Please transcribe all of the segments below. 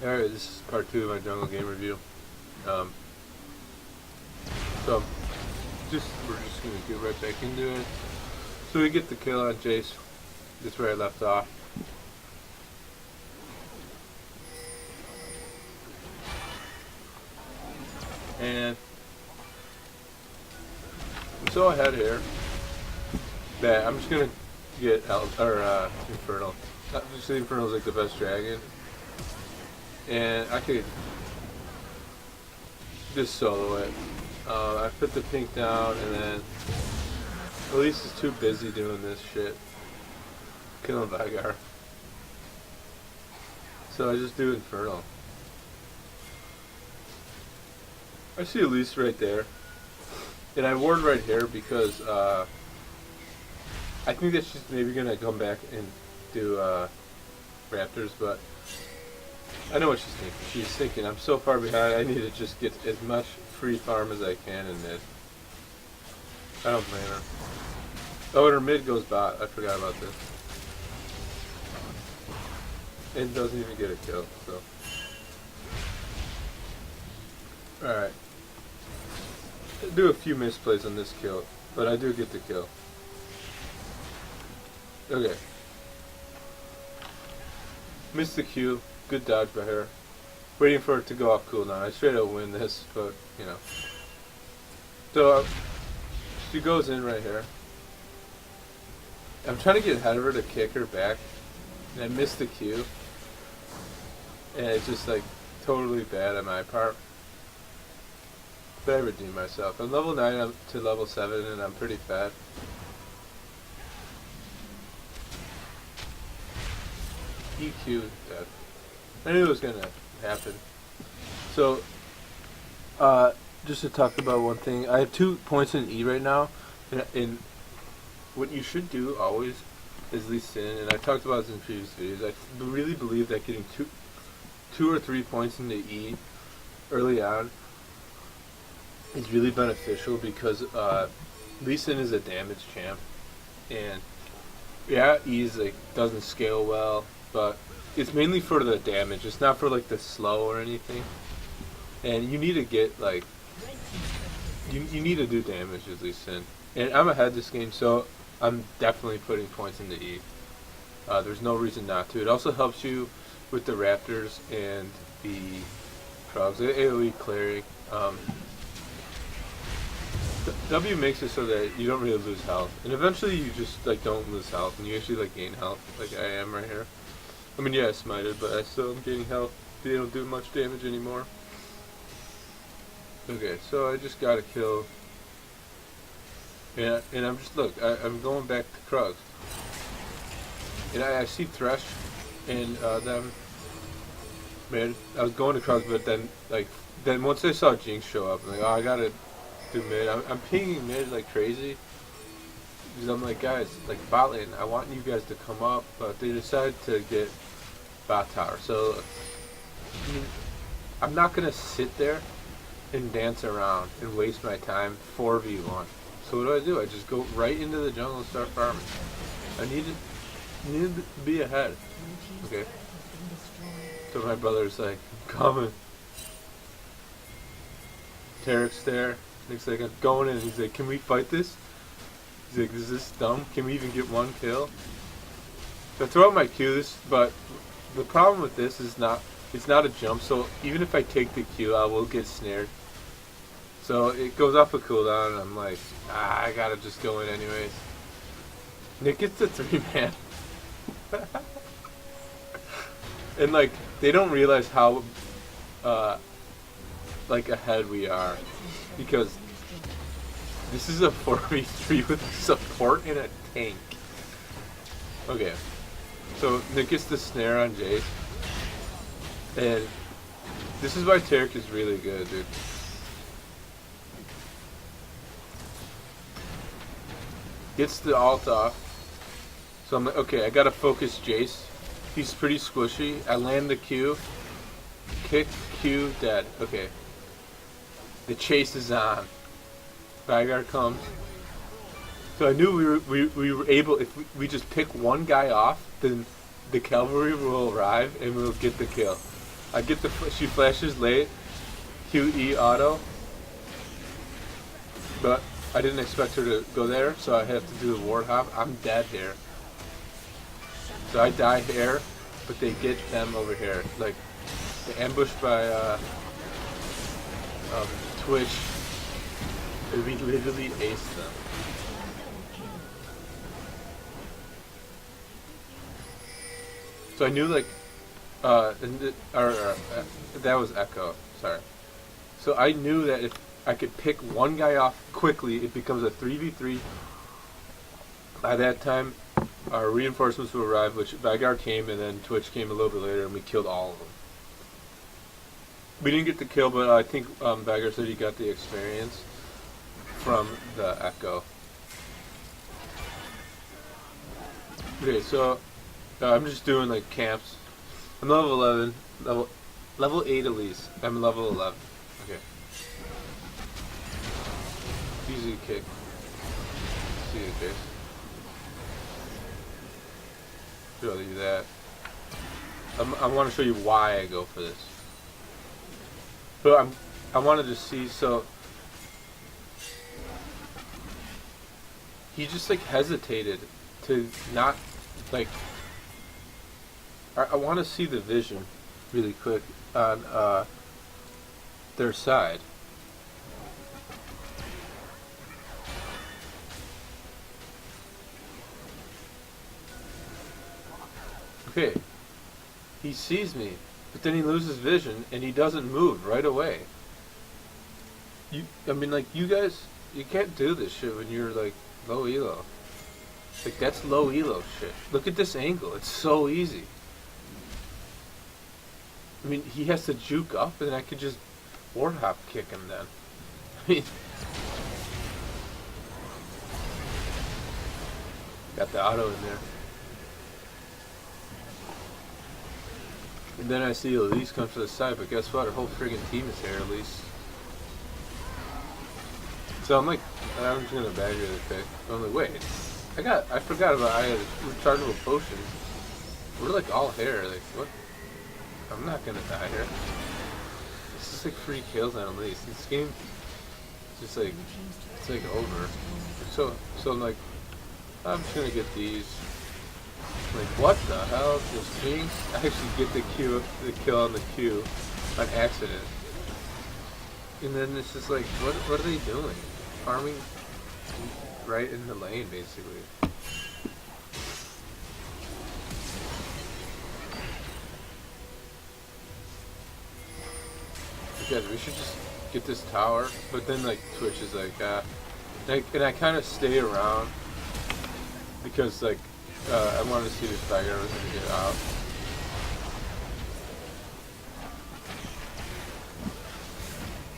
Alright, this is part 2 of my jungle game review. Um, so, we're just gonna get right back into it. So we get the kill on Jace. That's where I left off. And I'm so ahead here that I'm just gonna get Infernal. Obviously, Infernal's like the best dragon, and I could just solo it. I put the pink down, and then Elise is too busy doing this shit, killing Veigar. So I just do Infernal. I see Elise right there, and I ward right here because I think that she's maybe gonna come back and do Raptors, but I know what she's thinking. She's thinking, I'm so far behind, I need to just get as much free farm as I can in mid. I don't blame her. Oh, and her mid goes bot. I forgot about this. And doesn't even get a kill, so. Alright. Do a few misplays on this kill, but I do get the kill. Okay. Missed the Q. Good dodge by her. Waiting for it to go off cooldown. I straight up win this, but, you know. So, she goes in right here. I'm trying to get ahead of her to kick her back, and I missed the Q. And it's just, like, totally bad on my part. But I redeemed myself. I'm level 9 up to level 7, and I'm pretty fat. EQ dead. I knew it was gonna happen. So, just to talk about one thing, I have 2 points in E right now, and what you should do always is Lee Sin, and I talked about this in previous videos. I really believe that getting two or 3 points into E early on is really beneficial because Lee Sin is a damage champ, and yeah, E's like doesn't scale well, but it's mainly for the damage. It's not for like the slow or anything. And you need to get like you need to do damage at least in. And I'm ahead this game, so I'm definitely putting points into E. There's no reason not to. It also helps you with the Raptors and the Krugs. AoE clearing. W makes it so that you don't really lose health, and eventually you just like don't lose health, and you actually like gain health, like I am right here. I mean, yeah, I smited, but I still am gaining health. They don't do much damage anymore. Okay, so I just got a kill. Yeah, and I'm just, look, I'm going back to Krugs. And I see Thresh and them. Man, I was going to Krugs, but then once I saw Jinx show up, I'm like, oh, I gotta do mid. I'm pinging mid like crazy. Because I'm like, guys, like bot lane, I want you guys to come up, but they decided to get bot tower. So, I mean, I'm not gonna sit there and dance around and waste my time 4v1. So what do? I just go right into the jungle and start farming. I need to be ahead. Okay. So my brother's like, coming. Tarek's there. Nick's like, I'm going in. He's like, can we fight this? He's like, is this dumb? Can we even get 1 kill? So I throw out my Q, but the problem with this is it's not a jump, so even if I take the Q, I will get snared. So it goes off a cooldown, and I'm like, I gotta just go in anyways. Nick gets the 3-man. And like, they don't realize how like ahead we are, because this is a 4v3 with support and a tank. Okay, so Nick gets the snare on Jace, and this is why Tarek is really good, dude. Gets the ult off, so I'm like, okay, I gotta focus Jace. He's pretty squishy. I land the Q, kick, Q, dead. Okay. The chase is on. Veigar comes. So I knew we were able, if we just pick one guy off, then the cavalry will arrive and we'll get the kill. I get the she flashes late, QE auto, but I didn't expect her to go there, so I have to do the ward hop. I'm dead here. So I die here, but they get them over here. Like, they ambushed by Twitch. We literally aced them. So I knew, like, that was Echo. Sorry. So I knew that if I could pick one guy off quickly, it becomes a 3v3. By that time, our reinforcements will arrive, which Veigar came, and then Twitch came a little bit later, and we killed all of them. We didn't get the kill, but I think Veigar said he got the experience from the Echo. Okay, so I'm just doing like camps. I'm level 11, level 8 at least. I'm level 11. Okay. Easy kick. See the case. Show you that. I want to show you why I go for this. But I wanted to see, so he just like hesitated to not like. I want to see the vision really quick on their side. Okay, he sees me, but then he loses vision and he doesn't move right away. I mean, like, you guys, you can't do this shit when you're like low elo. Like, that's low elo shit. Look at this angle, it's so easy. I mean, he has to juke up and I could just ward hop kick him then. I mean, got the auto in there. And then I see Elise come to the side, but guess what? Her whole friggin' team is here, Elise. So I'm like, I'm just gonna bag her the pick. I'm like, wait, I forgot about I had a rechargeable potion. We're like all here, like, what? I'm not gonna die here. This is like free kills on Elise. This game is just like, it's like over. So I'm like, I'm just gonna get these. Like, what the hell? Just Jinx actually get the kill on the Q on accident. And then it's just like, what are they doing? Farming right in the lane, basically. Guys, we should just get this tower. But then, like, Twitch is like, and I kind of stay around because, like, I wanted to see if Veigar was going to get out.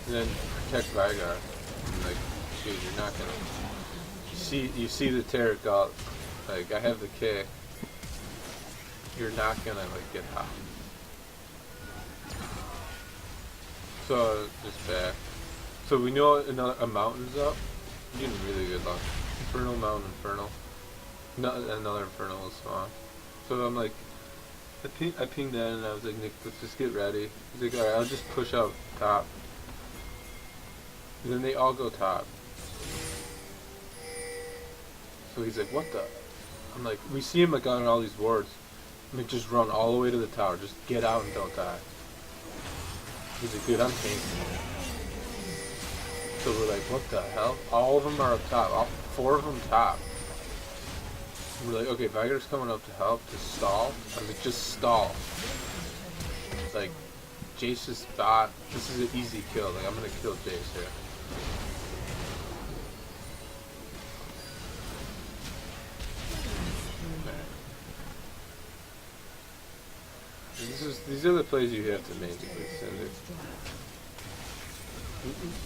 And then protect Veigar. And like, dude, you're not going to... You see the Taric out. Like, I have the kick. You're not going to, like, get out. So, just back. So we know a mountain's up. You're getting really good luck. Infernal, Mountain, Infernal. No, another Infernal will spawn. So I'm like, I pinged that and I was like, Nick, let's just get ready. He's like, alright, I'll just push out top. And then they all go top. So he's like, what the? I'm like, we see him like on all these wards. I'm like, just run all the way to the tower. Just get out and don't die. He's like, dude, I'm tanking. So we're like, what the hell? All of them are up top. All 4 of them top. We're like, okay, Veigar's coming up to help, to stall. I'm like, just stall. It's like, Jace just thought, this is an easy kill. Like, I'm gonna kill Jace here. These are the plays you have to make, Cinder.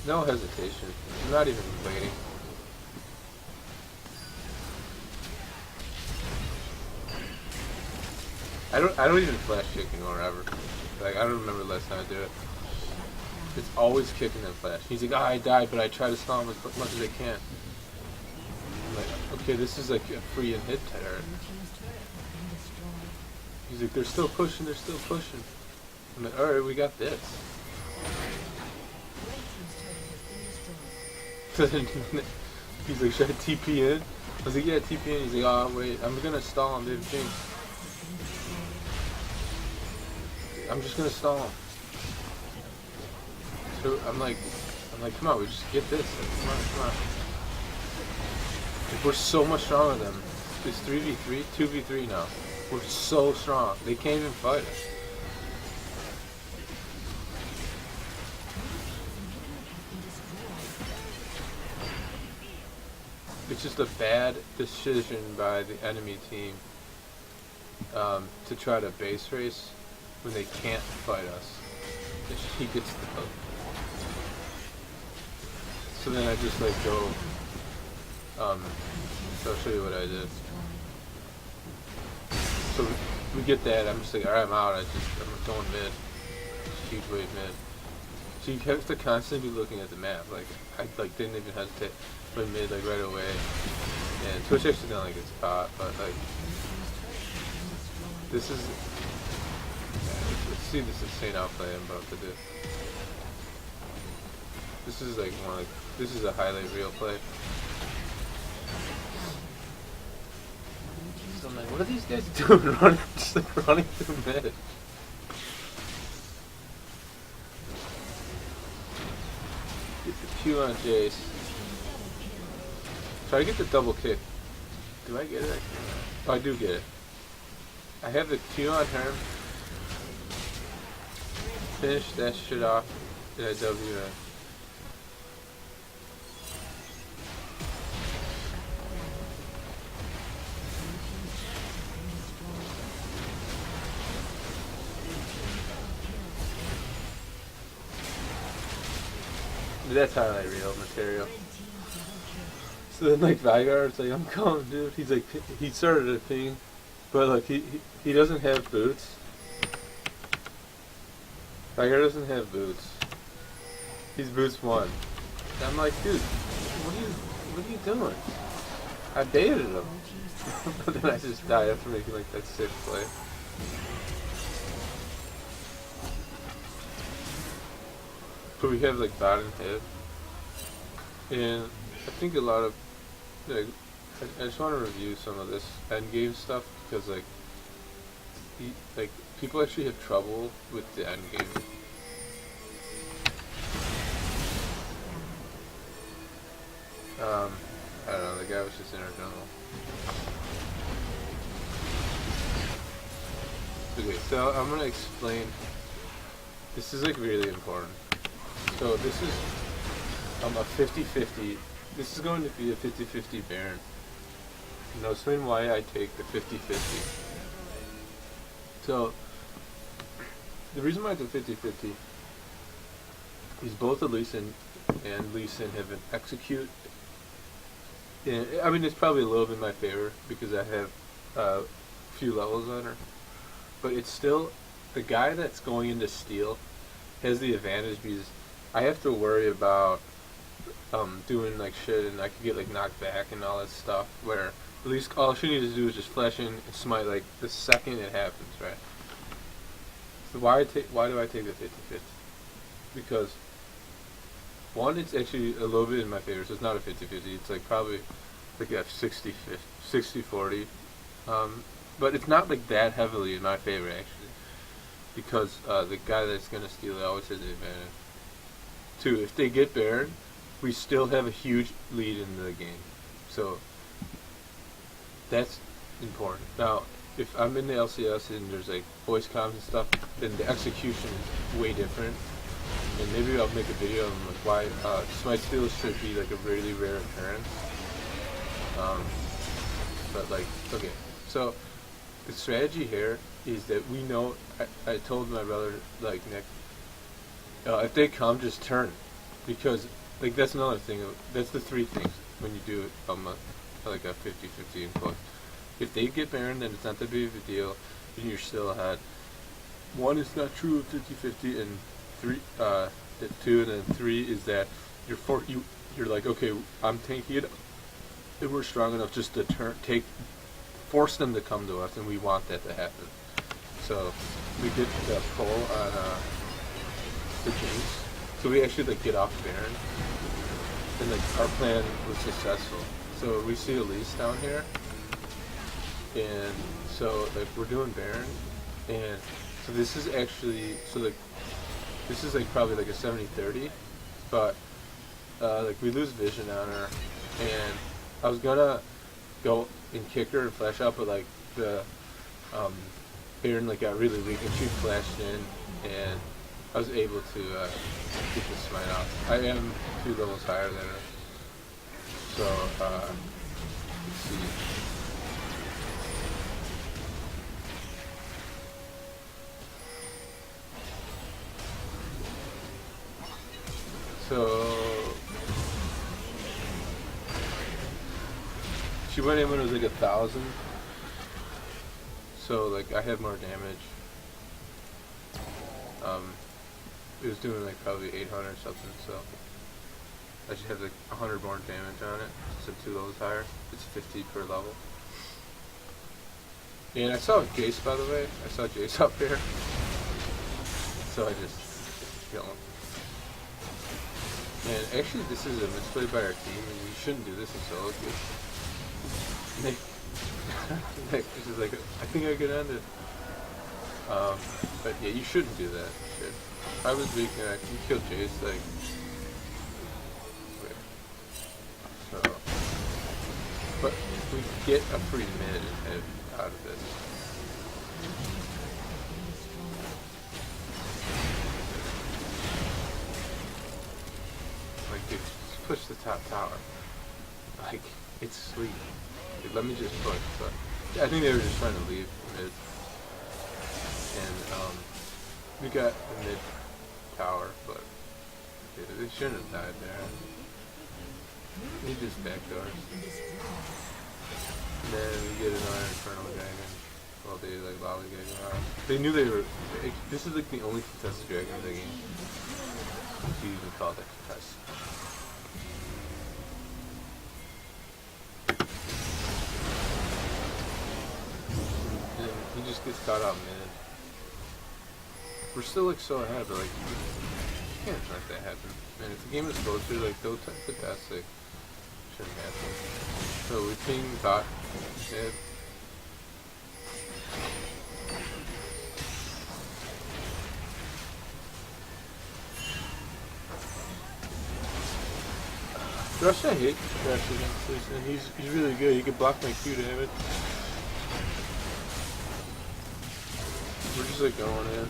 No hesitation. I'm not even waiting. I don't even flash kick anymore ever. Like, I don't remember the last time I did it. It's always kicking and flash. He's like, I died, but I try to stall him as much as I can. I'm like, okay, this is like a free and hit terror. He's like, they're still pushing, they're still pushing. I'm like, alright, we got this. So then he's like, should I TP in? I was like, yeah, TP in. He's like, oh, wait, I'm gonna stall him, David King. I'm just gonna stall him. So I'm like, come on, we just get this. Like, come on. Like, we're so much stronger than them. It's 3v3, 2v3 now. We're so strong. They can't even fight us. It's just a bad decision by the enemy team to try to base race when they can't fight us. He gets the hook. So then I just like go. So I'll show you what I did. So we get that. I'm just like, alright, I'm out. I'm going mid. Huge wave mid. So you have to constantly be looking at the map. Like I didn't even hesitate. Went mid like right away. And Twitch accidentally gets caught, but like this is. Let's see this insane outplay I'm about to do. This is like this is a highlight reel play. So I'm like, what are these guys doing? Just like running through mid. Get the Q on Jace. Try to get the double kick. Do I get it? Oh, I do get it. I have the Q on her. Finish that shit off. Did I W it? That's highlight reel material. So then like Veigar's like, I'm coming, dude. He's like, he started a ping, but like he doesn't have boots. Veigar doesn't have boots. He's boots 1. And I'm like, dude, what are you doing? I baited him. But then I just died after making like that 6th play. So we have like bot and head. And I think a lot of like I just want to review some of this end game stuff because like people actually have trouble with the end game. I don't know, the guy was just intergenerational. Okay, so I'm gonna explain. This is like really important. So this is a 50-50. This is going to be a 50-50 Baron. And I'll explain why I take the 50-50. So the reason why I took 50-50 is both Lee Sin and Lee Sin have an execute. And I mean, it's probably a little bit in my favor because I have a few levels on her. But it's still, the guy that's going into steal has the advantage because I have to worry about doing like shit and I could get like knocked back and all that stuff where at least all she needs to do is just flash in and smite like the second it happens, right? So why do I take the 50-50? Because one, it's actually a little bit in my favor, so it's not a 50-50, it's like probably like a 60-40. But it's not like that heavily in my favor actually. Because the guy that's gonna steal it always has the advantage. 2, if they get Baron, we still have a huge lead in the game. So that's important. Now, if I'm in the LCS and there's like voice comms and stuff, then the execution is way different. And maybe I'll make a video on like why smite steal should be like a really rare occurrence. But like, okay, so the strategy here is that we know. I told my brother like Nick, if they come, just turn, because like that's another thing. That's the 3 things when you do it like a 50-50 input. If they get Baron, then it's not that big of a deal, and you're still ahead. 1 is not true of 50-50, and 3, 2, and then 3 is that you're like, okay, I'm tanking it, and we're strong enough just to force them to come to us, and we want that to happen. So we did the pull on the Jinx. So we actually like get off Baron, and like our plan was successful. So we see Elise down here, and so like we're doing Baron, and so this is actually this is like probably like a 70-30, but like we lose vision on her, and I was gonna go and kick her and flash out, but like the Baron like got really weak and she flashed in, and I was able to get the smite off. I am 2 levels higher than her, so let's see. So she went in when it was like 1,000. So like I had more damage. It was doing like probably 800 something, so I should have like 100 more damage on it since I'm 2 levels higher. It's 50 per level. And I saw Jace, by the way. I saw Jace up here. So I just killed him. And actually this is a misplay by our team, and you shouldn't do this in solo queue. Nick is just like, I think I could end it. But yeah, you shouldn't do that shit. I was weak and I can kill Jace, like... Okay. So... But we get a free mid out of this. Like, dude, just push the top tower. Like, it's sweet. Dude, let me just push, but... Yeah, I think they were just trying to leave mid. And, we got the mid tower, but... Dude, they shouldn't have died there. He just backdoors. And then we get another Infernal Dragon. Well, they like lollygagging around. They knew they were... This is like the only contested dragon in the game. If you even call that contested. He just gets caught out mid. We're still like so ahead, but like you can't let that happen. And if the game is closer, like they'll take the best, like shouldn't happen. So we ping bot mid. Thresh, I hate Thresh against this, and he's really good. He can block my Q damage. We're just like going in.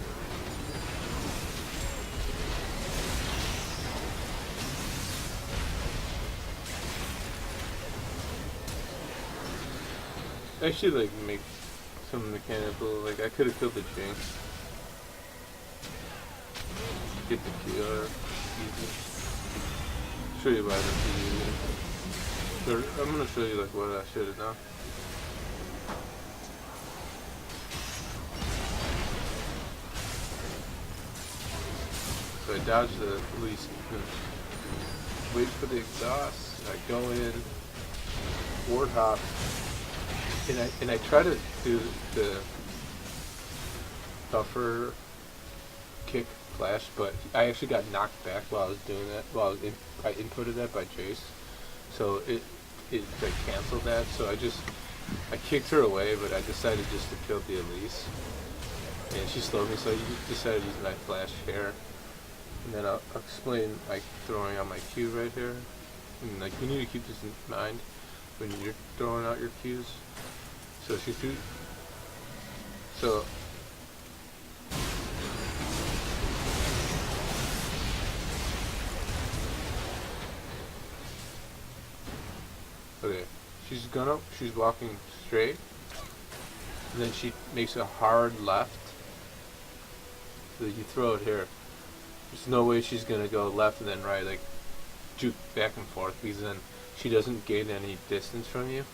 I should like make some mechanical, like I could have killed the Jinx. Get the Q easy. Show you why that's easy. I'm gonna show you like what I should have done. So I dodge the least, wait for the exhaust, I go in, ward hop, and I try to do the buffer kick flash, but I actually got knocked back while I was doing that, I inputted that by Jace, so it like canceled that, so I kicked her away, but I decided just to kill the Elise, and she slowed me, so I decided to use my flash here. And then I'll explain like throwing out my Q right here. And like you need to keep this in mind when you're throwing out your Qs. So she threw. So. Okay, she's walking straight. And then she makes a hard left. So you throw it here. There's no way she's gonna go left and then right, like juke back and forth, because then she doesn't gain any distance from you.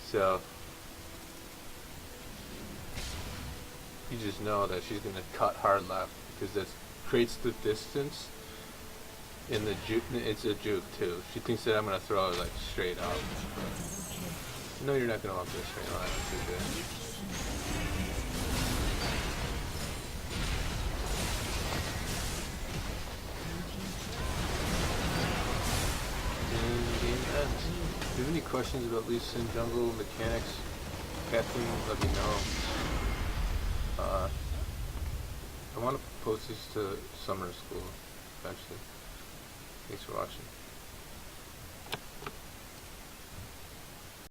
So you just know that she's gonna cut hard left, because that creates the distance. In the juke, it's a juke too. She thinks that I'm gonna throw it like straight up. No, you're not gonna walk this straight line. If you have any questions about Leaf Sin Jungle mechanics, Kathleen, let me know. I want to post these to summer school eventually. Thanks for watching.